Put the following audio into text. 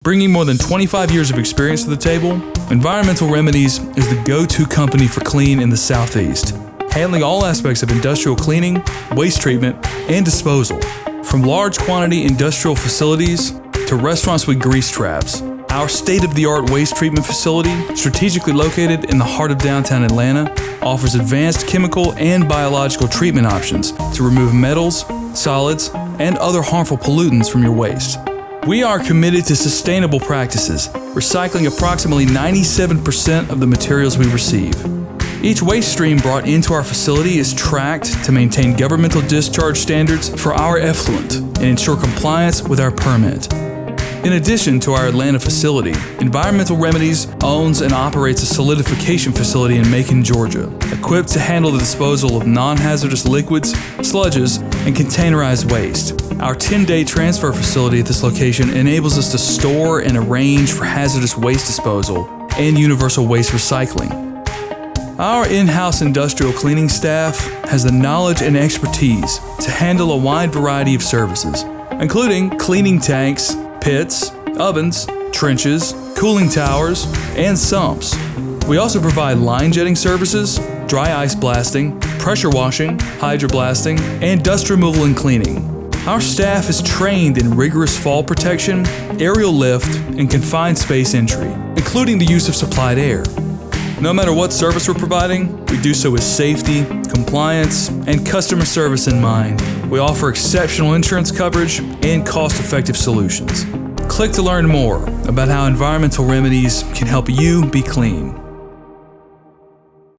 Bringing more than 25 years of experience to the table, Environmental Remedies is the go-to company for clean in the Southeast, handling all aspects of industrial cleaning, waste treatment, and disposal. From large quantity industrial facilities to restaurants with grease traps, our state-of-the-art waste treatment facility, strategically located in the heart of downtown Atlanta, offers advanced chemical and biological treatment options to remove metals, solids, and other harmful pollutants from your waste. We are committed to sustainable practices, recycling approximately 97% of the materials we receive. Each waste stream brought into our facility is tracked to maintain governmental discharge standards for our effluent and ensure compliance with our permit. In addition to our Atlanta facility, Environmental Remedies owns and operates a solidification facility in Macon, Georgia, equipped to handle the disposal of non-hazardous liquids, sludges, and containerized waste. Our 10-day transfer facility at this location enables us to store and arrange for hazardous waste disposal and universal waste recycling. Our in-house industrial cleaning staff has the knowledge and expertise to handle a wide variety of services, including cleaning tanks, pits, ovens, trenches, cooling towers, and sumps. We also provide line jetting services, dry ice blasting, pressure washing, hydroblasting, and dust removal and cleaning. Our staff is trained in rigorous fall protection, aerial lift, and confined space entry, including the use of supplied air. No matter what service we're providing, we do so with safety, compliance, and customer service in mind. We offer exceptional insurance coverage and cost-effective solutions. Click to learn more about how Environmental Remedies can help you be clean.